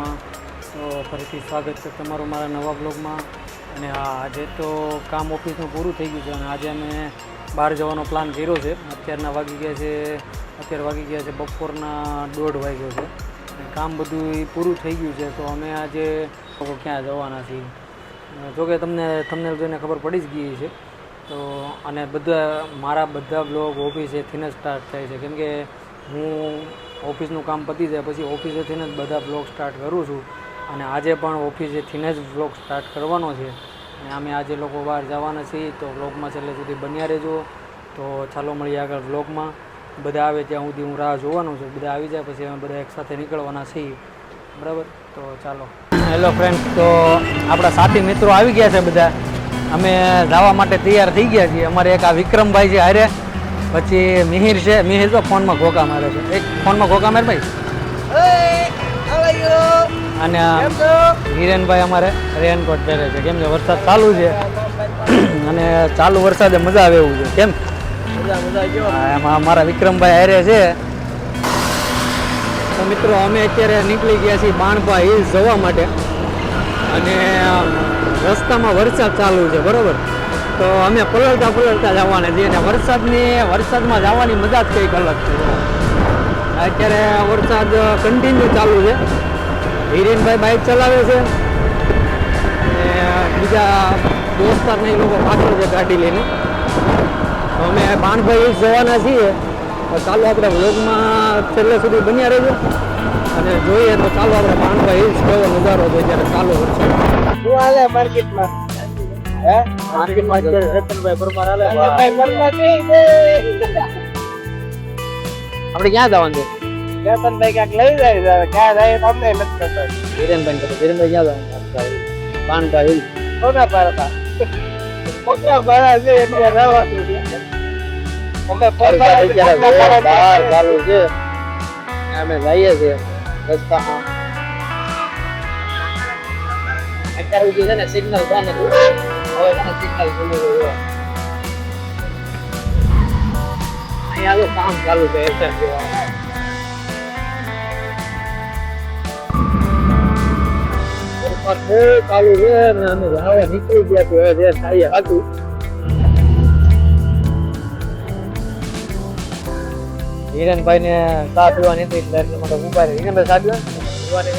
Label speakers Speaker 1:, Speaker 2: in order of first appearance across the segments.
Speaker 1: બ્લોગમાં. તો ફરીથી સ્વાગત છે તમારું મારા નવા બ્લોગમાં. અને હા, આજે તો કામ ઓફિસનું પૂરું થઈ ગયું છે અને આજે અમે બહાર જવાનો પ્લાન કર્યો છે. અત્યારે વાગી ગયા છે બપોરના 1:30 વાગ્યો છે. કામ બધું પૂરું થઈ ગયું છે તો અમે આજે લોકો ક્યાં જવાના છીએ. જોકે તમને જોઈને ખબર પડી જ ગઈ છે. તો અને મારા બધા બ્લોગ ઓફિસેથી જ સ્ટાર્ટ થાય છે, કેમકે હું ઓફિસનું કામ પતી જાય પછી ઓફિસેથી જ બધા બ્લોગ સ્ટાર્ટ કરું છું. અને આજે પણ ઓફિસેથી જ બ્લોગ સ્ટાર્ટ કરવાનો છે. અને અમે આજે લોકો બહાર જવાના છીએ તો બ્લોગમાં છેલ્લે સુધી બન્યા રહેજો. તો ચાલો મળીએ આગળ બ્લોગમાં. બધા આવે ત્યાં સુધી હું રાહ જોવાનું છું. બધા આવી જાય પછી અમે બધા એકસાથે નીકળવાના છીએ, બરાબર? તો ચાલો. હેલો ફ્રેન્ડ, તો આપણા સાથી મિત્રો આવી ગયા છે બધા. અમે જવા માટે તૈયાર થઈ ગયા છીએ. અમારે એક આ વિક્રમભાઈ છે હારે, પછી મિહિર છે. મિહિર તો ફોનમાં ઘોકા મારે છે. એક ફોનમાં ઘોકા મારે ભાઈ. અને હિરેનભાઈ અમારે રેનકોટ પહેરે છે, કેમ કે વરસાદ ચાલુ છે અને ચાલુ વરસાદે મજા આવે એવું છે. કેમ એમાં અમારા વિક્રમભાઈ હારે છે. તો મિત્રો, અમે અત્યારે નીકળી ગયા છીએ બાણભા હિલ્સ જવા માટે. અને રસ્તામાં વરસાદ ચાલુ છે, બરોબર? તો અમે પલળતા જવાના છીએ. અને વરસાદમાં જવાની મજા જ કંઈક અલગ છે. અત્યારે વરસાદ કન્ટિન્યુ ચાલુ છે. હિરેનભાઈ બાઇક ચલાવે છે અને બીજા દોસ્તારને એ લોકો પાછળ છે ગાડી લઈને. તો અમે બાણભાઈ હિલ્સ જવાના છીએ. તો ચાલો આપણે વ્લોગમાં છેલ્લે સુધી બન્યા રહેજો અને જોઈએ. તો ચાલો આપણે બાણભાઈ હિલ્સ કેવો નજારો છે જ્યારે ચાલુ વરસાદ.
Speaker 2: શું હાલે માર્કેટમાં?
Speaker 1: માર્કેટમાં રતનભાઈ પરમાર હાલે. આપણે ક્યાં જવાનું છે?
Speaker 2: રતનભાઈ ક્યાંક લઈ જાય, ક્યાં જાય તમને નથી ખબર.
Speaker 1: હિરેનભાઈ ક્યાં જવાનું? બાણભાઈ હિલ્સ.
Speaker 2: કોના પાડતા કોના પાડા છે એટલે રહેવાનું છે. અમે
Speaker 1: બહાર ચાલુ છે, અમે જઈએ છીએ રસ્તામાં. અત્યાર સુધી છે ને સિગ્નલ બંધ હતું, હવે સિગ્નલ ખુલ્લું છે. અહીંયા તો કામ ચાલુ છે એટલે ચાલુ છે ને અમે હવે નીકળી ગયા છીએ. હવે જે થાય હતું. હિરેનભાઈ ને ચા પીવાની હતી એટલે માટે ઉભા રહે. હિરેનભાઈ ચા પીવાની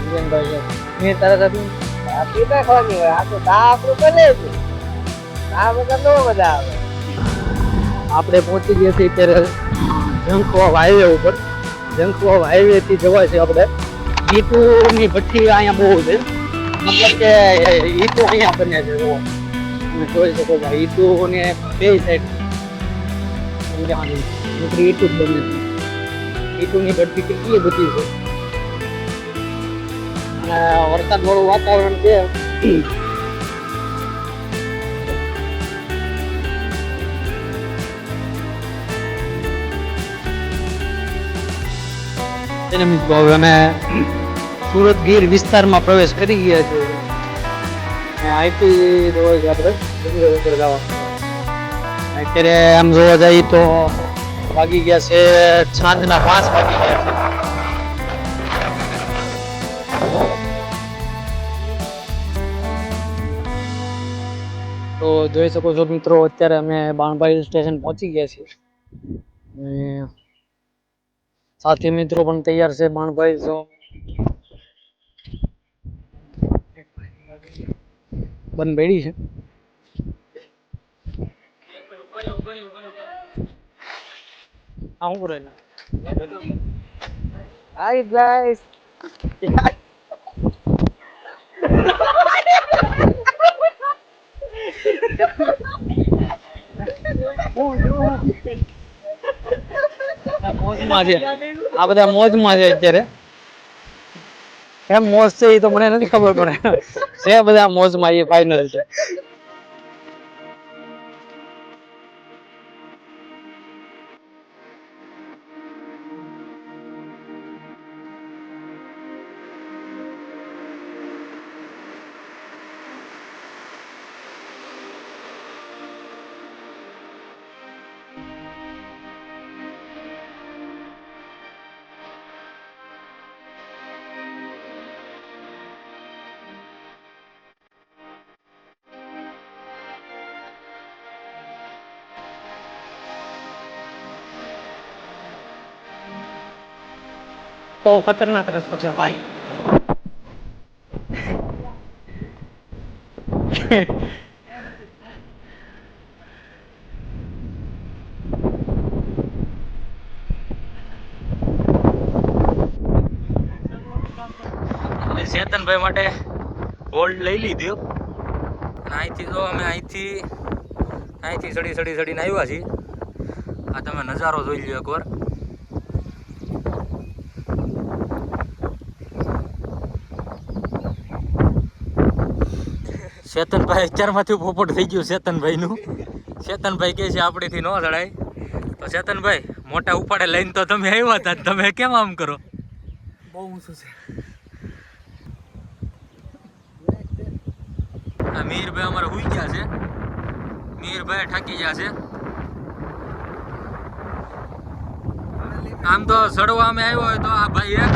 Speaker 1: હિરેનભાઈ મેં તારા સાથે
Speaker 2: આપી નાખવાની હોય. આ તો દા આપણું બને છે. દા વગર નો મજા આવે.
Speaker 1: આપણે પહોંચી ગયા છીએ અત્યારે જંખવાવ હાઈવે ઉપર. જંખવાવ હાઈવે થી જવાય છે આપણે. ઈટુની ભઠ્ઠી અહીંયા બહુ છે, મતલબ કે ઈટુ અહીંયા બને છે. તમે જોઈ શકો છો ઈટુ ને બે સાઈડ ઈટુ જ બને છે. ઈટુની ભઠ્ઠી કેટલી બધી છે અને વરસાદ વાળું વાતાવરણ છે. હવે અમે સુરત ગીર વિસ્તારમાં પ્રવેશ કરી ગયા છીએ. અહીંથી રોજ આપણે ઉપર જવા. અત્યારે આમ જોવા જઈએ તો વાગી ગયા છે સાંજના 5 વાગી ગયા છે. તો જોઈ શકો છો મિત્રો, અત્યારે અમે બાણભાઈ સ્ટેશન પહોંચી ગયા છીએ. સાથી મિત્રો પણ તૈયાર છે. બાણભાઈ જો બંધ બેડી છે. હા, હું કરે
Speaker 2: હાય ગાઈસ.
Speaker 1: મોજમાં છે આ બધા, મોજમાં છે અત્યારે. એમ મોજ છે એ તો મને નથી ખબર પડે. છે બધા મોજમાં, એ ફાઇનલ છે.
Speaker 2: બહુ ખતરનાક રસ્તો છે ભાઈ.
Speaker 3: ચેતનભાઈ માટે હોલ્ડ લઈ લીધું. અહીંથી જો અમે અહીંથી સડીને આવ્યા છીએ. આ તમે નજારો જોઈ લ્યો એકવાર. ચેતનભાઈ અત્યારમાંથી પોપટ થઈ ગયું ચેતનભાઈનું. ચેતનભાઈ કહે છે આપણેથી ન ચડાય. તો ચેતનભાઈ મોટા ઉપાડે લઈને તો તમે આવ્યા હતા, તમે કેમ આમ કરો?
Speaker 1: બહુ ઊંચું છે.
Speaker 3: આ મીરભાઈ અમારે હુઈ ગયા છે. મીરભાઈ ઠાકી ગયા છે. આમ તો ચડવા અમે આવ્યો હોય તો આ ભાઈ એક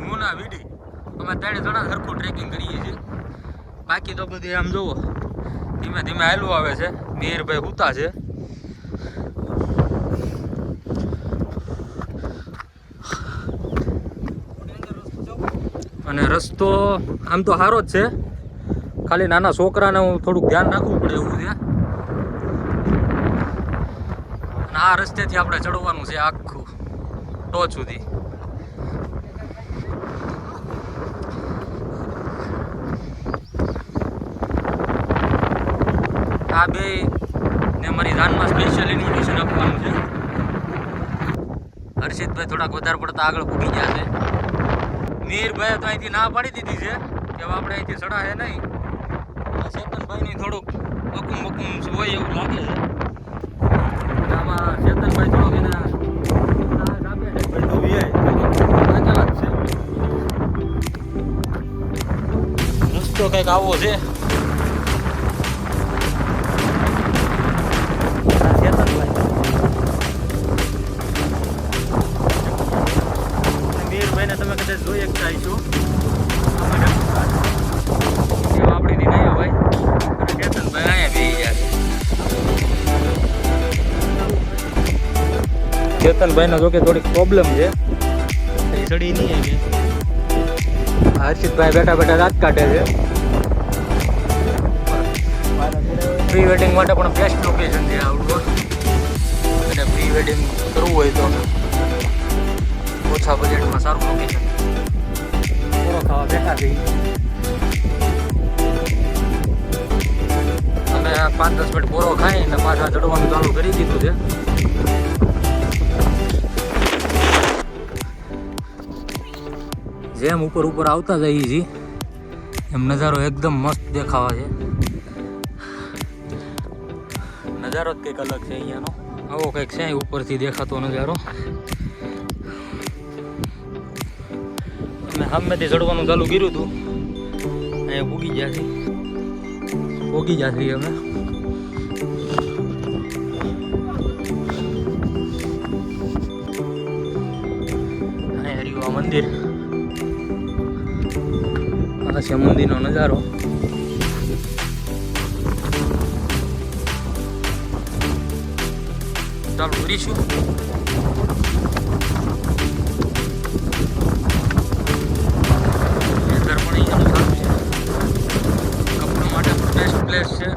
Speaker 3: હું ના વીડી અમે 3 જણા સરખું ટ્રેકિંગ કરીએ છીએ. બાકી તો બધી આમ જુઓ ધીમે ધીમે હાલવું આવે છે. મીરભાઈ હુતા છે. અને રસ્તો આમ તો સારો જ છે, ખાલી નાના છોકરાને હું થોડુંક ધ્યાન રાખવું પડે એવું છે. અને આ રસ્તેથી આપણે ચડવાનું છે આખું ટોચ સુધી. આ બે ને મારી જાનમાં સ્પેશિયલ ઇન્વિટેશન આપવાનું છે. હર્ષિતભાઈ થોડાક વધારે પડતા આગળ પૂગી ગયા છે. મીરભાઈ તો અહીંથી ના પાડી દીધી છે કે આપણે અહીંથી ચડાશે નહીં. ચેતનભાઈની થોડુંક બકુમ હોય એવું લાગે છે. આમાં ચેતનભાઈ થોડોક એના રસ્તો કંઈક આવો છે. મીરભાઈને તમે કદાચ જોઈ શકતા છો. આપણી નહીં આવ્યો ભાઈ. અને ચેતનભાઈ અહીંયા બેસી ગયા છે. ચેતનભાઈને જો કે થોડીક પ્રોબ્લેમ છે, એ ચડી નહીં આવી. હર્ષિતભાઈ બેઠા બેઠા રાત કાઢે છે. પ્રી વેડિંગ માટે પણ બેસ્ટ લોકેશન છે આઉટડોર. અને પ્રી વેડિંગ કરવું હોય તો ઓછા બજેટમાં સારું લોકેશન.
Speaker 1: પૂરો ખાવા બેઠા થઈ.
Speaker 3: અમે 5-10 મિનિટ પૂરો ખાઈને પાછા ચડવાનું ચાલુ કરી દીધું છે. જેમ ઉપર આવતા જઈએ છીએ એમ નજારો એકદમ મસ્ત દેખાવા છે. નજારો જ કંઈક અલગ છે અહીંયાનો. આવો કંઈક છે ઉપરથી દેખાતો નજારો. અમે સામેથી ચડવાનું ચાલુ કર્યું હતું. અહીંયા પૂગી ગયા છીએ અમે. અહીંયા રહ્યું આ મંદિર. આ છે મંદિરનો નજારો. ચાલુ કરીશું. પ્લેસ છે,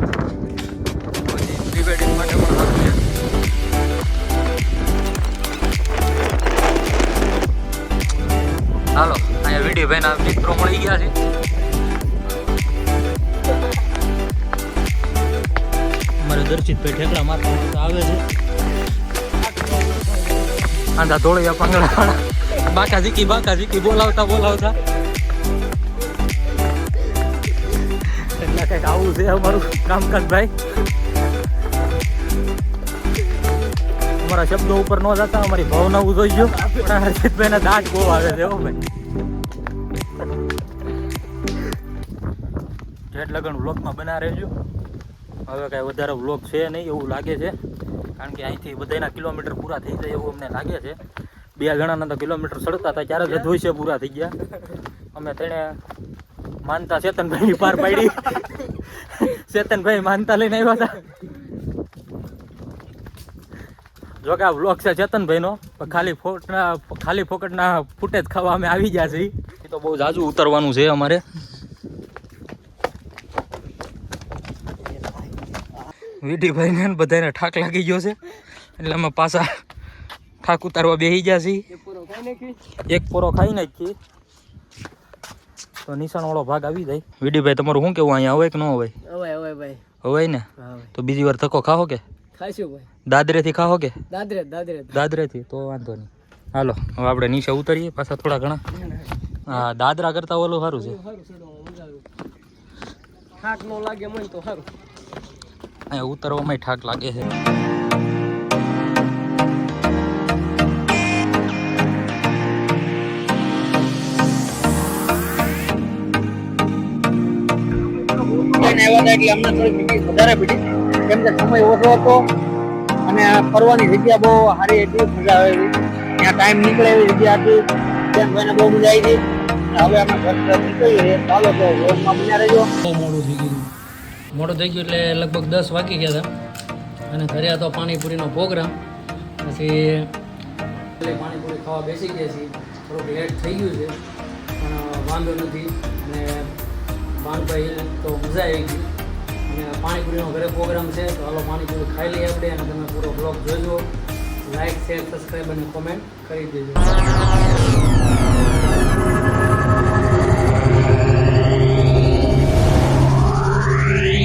Speaker 3: પછી પ્રી વેડિંગ માટે પણ સારું છે. હાલો અહીંયા વિડીયોભાઈના મિત્રો મળી ગયા છે. અમારે દર્શિતભાઈ ઠેકડા મારતા આવે છે. આંધા ધોળિયા પાંગડા બાકા ઝીકી બોલાવતા એટલે કંઈક આવું છે અમારું કામકાજ ભાઈ. અમારા શબ્દો ઉપર ન જતા અમારી ભાવના જોઈ ગયો. હર્ષિતભાઈના દાંત બહુ આવે છે હો ભાઈ. જેટ લગન વ્લોગમાં બના રહેજો. હવે કાંઈ વધારે વ્લોગ છે નહીં એવું લાગે છે, કારણ કે અહીંથી બધાના કિલોમીટર પૂરા થઈ જાય એવું અમને લાગે છે. 2 જણાના તો કિલોમીટર ચડતા હતા ત્યારે જ હોય છે પૂરા થઈ ગયા. અમે તેણે માનતા ચેતનભાઈની પાર પાડી. ચેતનભાઈ માનતા લઈને આવ્યા હતા. જો કે આ વ્લોગ છે ચેતનભાઈનો, પણ ખાલી ફોકટના ફૂટેજ ખાવા અમે આવી ગયા છીએ. એ તો બહુ જાજુ ઉતરવાનું છે અમારે. વીટીભાઈને ને બધાને ઠાક લાગી ગયો છે એટલે અમે પાછા ઠાક ઉતારવા બેસી ગયા છીએ. એક પોરો ખાઈ નાખીએ તો નિશાન વાળો ભાગ આવી જાય. વીડીભાઈ તમારું શું કેવું, અહીંયા હોય કે ન હોય?
Speaker 2: હવે ભાઈ
Speaker 3: હોય ને તો બીજી વાર ધક્કો ખાઓ કે
Speaker 2: ખાઈશું ભાઈ.
Speaker 3: દાદરેથી ખાઓ કે
Speaker 2: દાદરે
Speaker 3: દાદરેથી? તો વાંધો નહીં. હાલો હવે આપણે નીચે ઉતરીએ પાછા થોડા ઘણા. હા, દાદરા કરતા ઓલું સારું છે.
Speaker 2: થાક નો લાગે મને તો સારું.
Speaker 3: અહીંયા ઉતરવામાં ઠાક લાગે છે.
Speaker 2: એટલે અમને થોડી વધારે પડી, કેમ કે સમય ઓછો હતો અને ફરવાની જગ્યા બહુ સારી હતી, મજા આવે એવી. ત્યાં ટાઈમ નીકળે એવી જગ્યા હતી, ત્યાં ભાઈને બહુ મજા આવી હતી. હવે અમે ઘર નીકળીએ, ચાલો તો વ્લોગમાં બન્યા રહેજો.
Speaker 1: બહુ મોડું થઈ ગયું એટલે લગભગ 10 વાગી ગયા હતા અને ઘરે હતો પાણીપુરીનો પ્રોગ્રામ. પછી પાણીપુરી ખાવા બેસી ગયા છીએ. થોડુંક લેટ થઈ ગયું છે પણ વાંધો નથી. અને ભાનભાઈ તો મજા આવી ગઈ. અને પાણીપુરીનો ઘરે પ્રોગ્રામ છે તો હાલો પાણીપુરી ખાઈ લઈએ આપણે. અને તમે પૂરો બ્લોગ જોજો, લાઈક શેર સબસ્ક્રાઈબ અને કોમેન્ટ કરી દેજો.